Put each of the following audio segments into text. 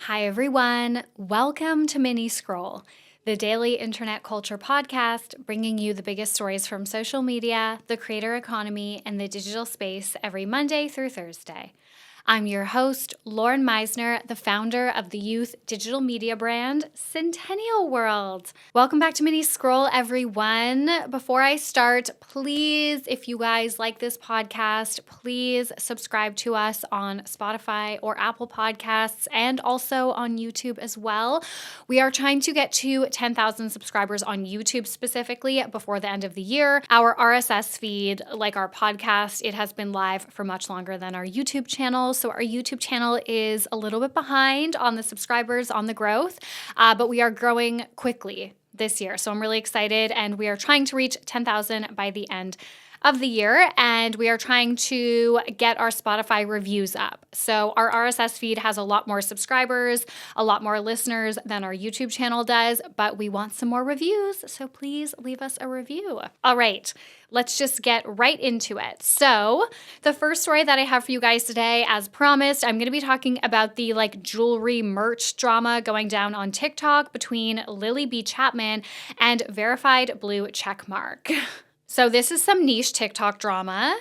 Hi, everyone. Welcome to Mini Scroll, the daily internet culture podcast bringing you the biggest stories from social media, the creator economy, and the digital space every Monday through Thursday. I'm your host, Lauren Meisner, the founder of the youth digital media brand, Centennial World. Welcome back to Mini Scroll, everyone. Before I start, please, if you guys like this podcast, please subscribe to us on Spotify or Apple Podcasts and also on YouTube as well. We are trying to get to 10,000 subscribers on YouTube specifically before the end of the year. Our RSS feed, like our podcast, it has been live for much longer than our YouTube channel. So our YouTube channel is a little bit behind on the subscribers, on the growth, but we are growing quickly this year. So I'm really excited, and we are trying to reach 10,000 by the end of the year, and we are trying to get our Spotify reviews up. So our RSS feed has a lot more subscribers, a lot more listeners than our YouTube channel does, but we want some more reviews, so please leave us a review. All right, let's just get right into it. So the first story that I have for you guys today, as promised, I'm going to be talking about the jewelry merch drama going down on TikTok between Lily Chapman and verified blue checkmark. So this is some niche TikTok drama,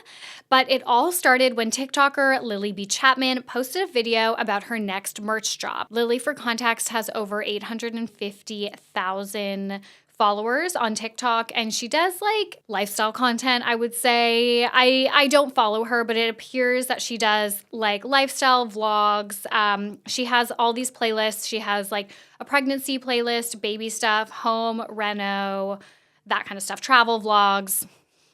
but it all started when TikToker Lily Chapman posted a video about her next merch drop. Lily, for context, has over 850,000 followers on TikTok, and she does lifestyle content, I would say. I don't follow her, but it appears that she does lifestyle vlogs. She has all these playlists. She has a pregnancy playlist, baby stuff, home, reno, that kind of stuff, travel vlogs,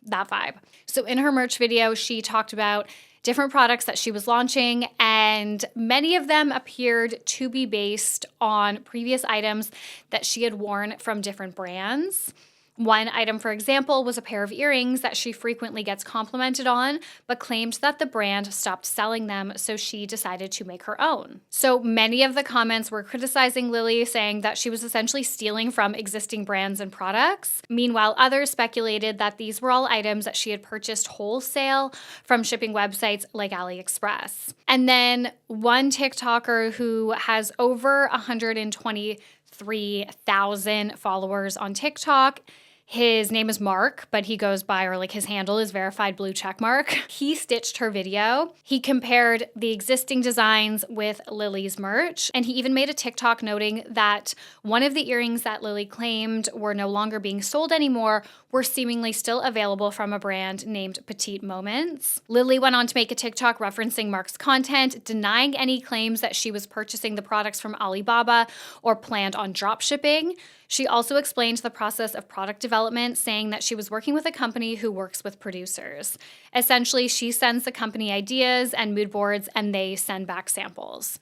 that vibe. So in her merch video, she talked about different products that she was launching, and many of them appeared to be based on previous items that she had worn from different brands. One item, for example, was a pair of earrings that she frequently gets complimented on, but claimed that the brand stopped selling them, so she decided to make her own. So many of the comments were criticizing Lily, saying that she was essentially stealing from existing brands and products. Meanwhile, others speculated that these were all items that she had purchased wholesale from shipping websites like AliExpress. And then one TikToker who has over 123,000 followers on TikTok, his name is Mark, but he goes by, or his handle is verified blue checkmark. He stitched her video. He compared the existing designs with Lily's merch, and he even made a TikTok noting that one of the earrings that Lily claimed were no longer being sold anymore were seemingly still available from a brand named Petite Moments. Lily went on to make a TikTok referencing Mark's content, denying any claims that she was purchasing the products from Alibaba or planned on drop shipping. She also explained the process of product development, saying that she was working with a company who works with producers. Essentially, she sends the company ideas and mood boards, and they send back samples.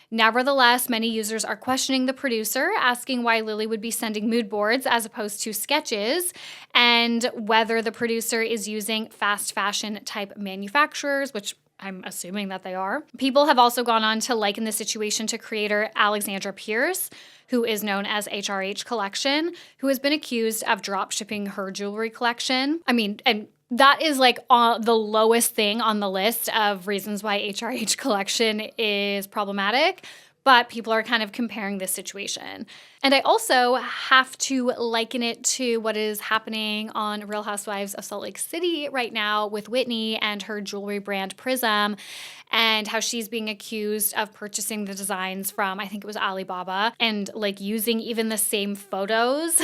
Nevertheless, many users are questioning the producer, asking why Lily would be sending mood boards as opposed to sketches, and whether the producer is using fast fashion type manufacturers, which I'm assuming that they are. People have also gone on to liken the situation to creator Alexandra Pierce, who is known as HRH Collection, who has been accused of drop shipping her jewelry collection. And that is the lowest thing on the list of reasons why HRH Collection is problematic, but people are kind of comparing this situation. And I also have to liken it to what is happening on Real Housewives of Salt Lake City right now with Whitney and her jewelry brand Prism, and how she's being accused of purchasing the designs from, I think it was Alibaba, and using even the same photos,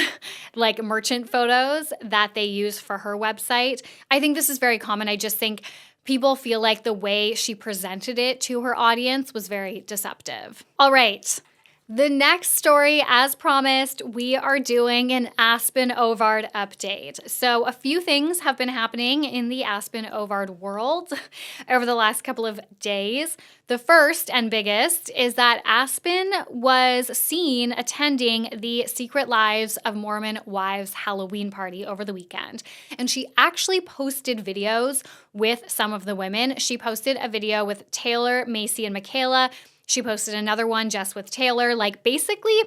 merchant photos that they use for her website. I think this is very common. I just think people feel like the way she presented it to her audience was very deceptive. All right. The next story, as promised, we are doing an Aspyn Ovard update. So a few things have been happening in the Aspyn Ovard world over the last couple of days. The first and biggest is that Aspyn was seen attending the Secret Lives of Mormon Wives Halloween party over the weekend. And she actually posted videos with some of the women. She posted a video with Taylor, Macy, and Michaela. She posted another one just with Taylor, basically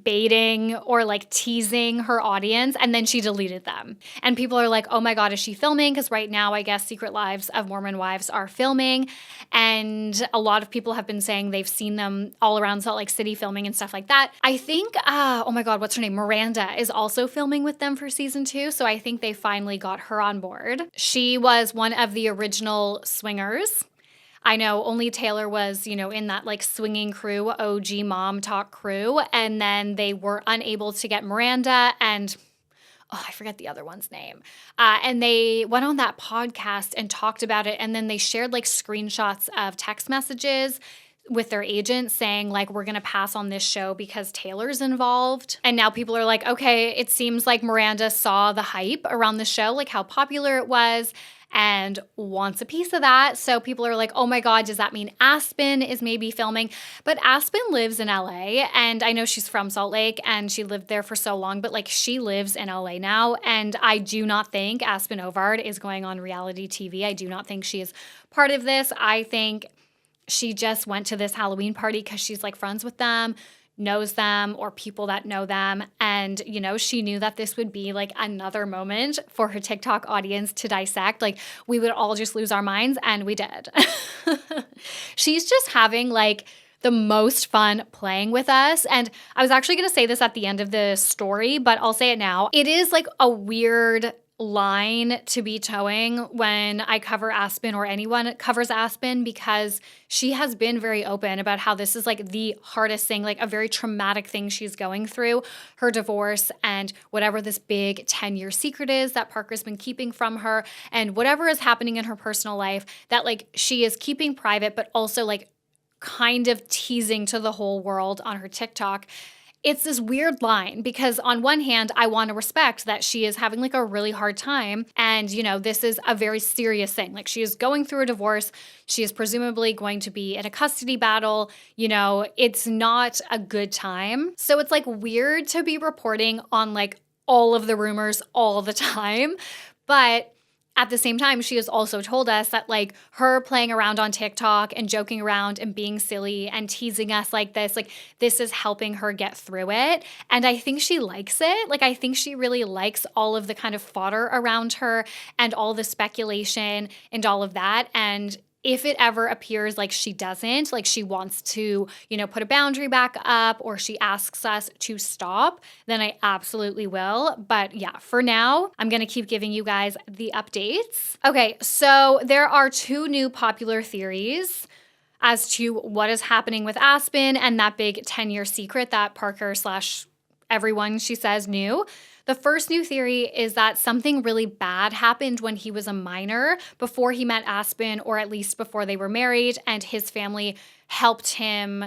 baiting or like teasing her audience, and then she deleted them. And people are like, oh my God, is she filming? Because right now, I guess Secret Lives of Mormon Wives are filming. And a lot of people have been saying they've seen them all around Salt Lake City filming and stuff like that. I think, oh my God, what's her name? Miranda is also filming with them for season 2. So I think they finally got her on board. She was one of the original swingers. I know only Taylor was, in that like swinging crew, OG mom talk crew. And then they were unable to get Miranda and, I forget the other one's name. And they went on that podcast and talked about it. And then they shared like screenshots of text messages with their agent saying like, we're going to pass on this show because Taylor's involved. And now people are like, okay, it seems like Miranda saw the hype around the show, like how popular it was, and wants a piece of that. So people are like, oh my God, does that mean Aspyn is maybe filming? But Aspyn lives in LA, and I know she's from Salt Lake and she lived there for so long, but like she lives in LA now. And I do not think Aspyn Ovard is going on reality TV. I do not think she is part of this. I think she just went to this Halloween party because she's like friends with them, knows them, or people that know them. And, she knew that this would be like another moment for her TikTok audience to dissect. Like we would all just lose our minds, and we did. She's just having like the most fun playing with us. And I was actually going to say this at the end of the story, but I'll say it now. It is like a weird line to be towing when I cover Aspyn or anyone covers Aspyn, because she has been very open about how this is like the hardest thing, like a very traumatic thing she's going through, her divorce and whatever this big 10-year secret is that Parker's been keeping from her, and whatever is happening in her personal life that like she is keeping private, but also like kind of teasing to the whole world on her TikTok. It's this weird line because on one hand, I want to respect that she is having like a really hard time. And, this is a very serious thing. Like she is going through a divorce. She is presumably going to be in a custody battle. It's not a good time. So it's like weird to be reporting on like all of the rumors all the time. But at the same time, she has also told us that like her playing around on TikTok and joking around and being silly and teasing us like this is helping her get through it. And I think she likes it. Like I think she really likes all of the kind of fodder around her and all the speculation and all of that. And if it ever appears like she doesn't, like she wants to, put a boundary back up, or she asks us to stop, then I absolutely will. But yeah, for now, I'm going to keep giving you guys the updates. Okay, so there are 2 new popular theories as to what is happening with Aspyn and that big 10-year secret that Parker / everyone, she says, knew. The first new theory is that something really bad happened when he was a minor, before he met Aspyn, or at least before they were married, and his family helped him,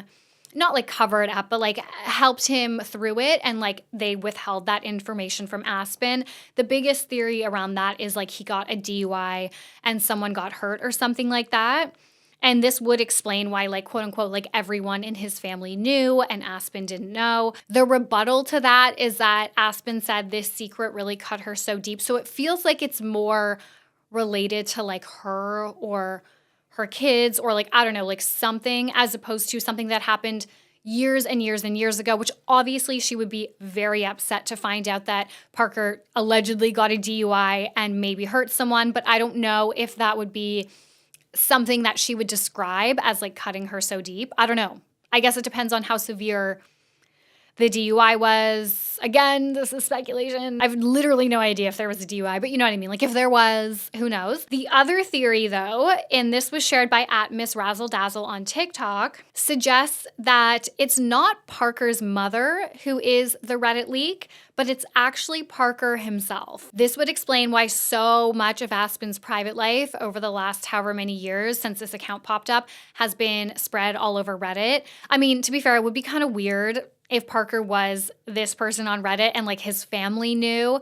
not like cover it up, but like helped him through it, and like they withheld that information from Aspyn. The biggest theory around that is like he got a DUI and someone got hurt or something like that. And this would explain why, like, quote unquote, like everyone in his family knew and Aspyn didn't know. The rebuttal to that is that Aspyn said this secret really cut her so deep. So it feels like it's more related to like her or her kids, or like, I don't know, like something, as opposed to something that happened years and years and years ago, which obviously she would be very upset to find out that Parker allegedly got a DUI and maybe hurt someone. But I don't know if that would be something that she would describe as like cutting her so deep. I don't know. I guess it depends on how severe the DUI was. Again, this is speculation. I've literally no idea if there was a DUI, but you know what I mean? Like if there was, who knows? The other theory though, and this was shared by @MissRazzleDazzle on TikTok, suggests that it's not Parker's mother who is the Reddit leak, but it's actually Parker himself. This would explain why so much of Aspyn's private life over the last however many years since this account popped up has been spread all over Reddit. I mean, to be fair, it would be kind of weird if Parker was this person on Reddit and like his family knew,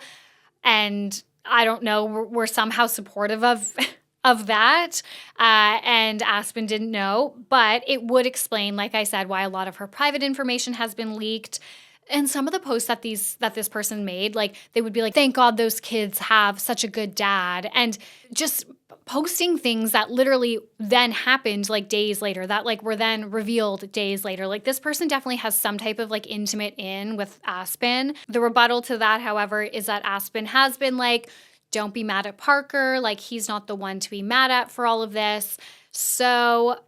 and I don't know, were somehow supportive of that, and Aspyn didn't know. But it would explain, like I said, why a lot of her private information has been leaked. And some of the posts that this person made, like they would be like, thank God those kids have such a good dad. And just posting things that literally then happened like days later, that like were then revealed days later. Like this person definitely has some type of like intimate in with Aspyn. The rebuttal to that, however, is that Aspyn has been like, don't be mad at Parker. Like he's not the one to be mad at for all of this. So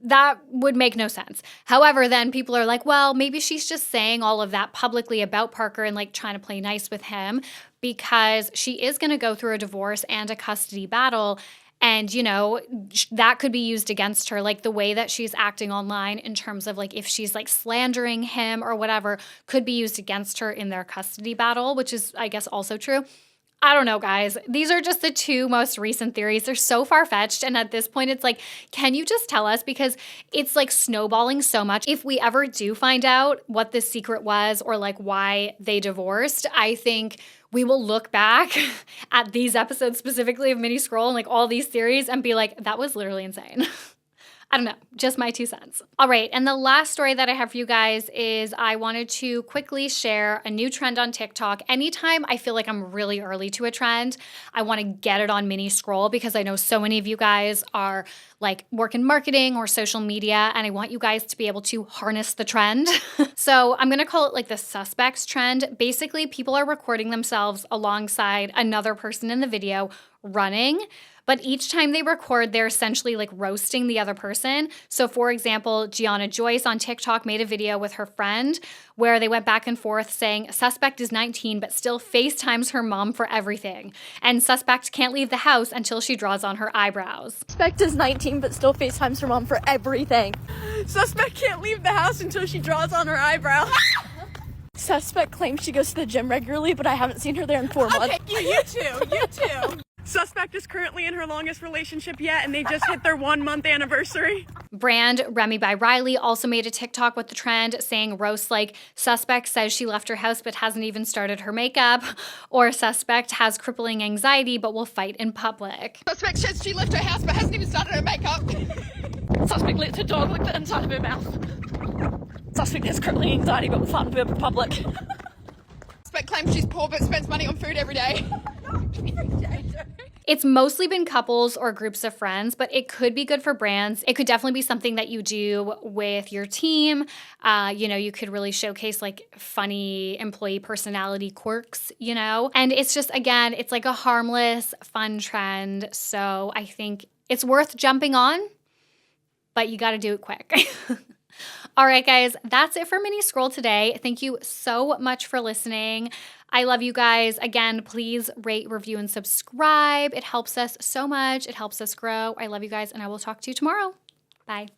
that would make no sense. However, then people are like, well, maybe she's just saying all of that publicly about Parker and like trying to play nice with him because she is going to go through a divorce and a custody battle. And, you know, that could be used against her, like the way that she's acting online in terms of like if she's like slandering him or whatever could be used against her in their custody battle, which is, I guess, also true. I don't know, guys. These are just the two most recent theories. They're so far-fetched. And at this point, it's like, can you just tell us? Because it's like snowballing so much. If we ever do find out what this secret was or like why they divorced, I think we will look back at these episodes specifically of Mini Scroll and like all these theories and be like, that was literally insane. I don't know, just my 2 cents. All right, and the last story that I have for you guys is I wanted to quickly share a new trend on TikTok. Anytime I feel like I'm really early to a trend, I want to get it on Mini Scroll because I know so many of you guys are like work in marketing or social media, and I want you guys to be able to harness the trend. So I'm gonna call it like the suspects trend. Basically, people are recording themselves alongside another person in the video running. But each time they record, they're essentially like roasting the other person. So for example, Gianna Joyce on TikTok made a video with her friend where they went back and forth saying, suspect is 19, but still FaceTimes her mom for everything. And suspect can't leave the house until she draws on her eyebrows. Suspect is 19, but still FaceTimes her mom for everything. Suspect can't leave the house until she draws on her eyebrows. Suspect claims she goes to the gym regularly, but I haven't seen her there in 4 months. Okay, you too. Suspect is currently in her longest relationship yet, and they just hit their 1 month anniversary. Brand Remy by Riley also made a TikTok with the trend saying roast like suspect says she left her house but hasn't even started her makeup, or suspect has crippling anxiety but will fight in public. Suspect says she left her house but hasn't even started her makeup. Suspect lets her dog lick the inside of her mouth. Suspect has crippling anxiety but will fight in public. Suspect claims she's poor but spends money on food every day. It's mostly been couples or groups of friends, but it could be good for brands. It could definitely be something that you do with your team. You know, you could really showcase like funny employee personality quirks, you know? And it's just, again, it's like a harmless, fun trend. So I think it's worth jumping on, but you got to do it quick. All right, guys, that's it for Mini Scroll today. Thank you so much for listening. I love you guys. Again, please rate, review, and subscribe. It helps us so much. It helps us grow. I love you guys, and I will talk to you tomorrow. Bye.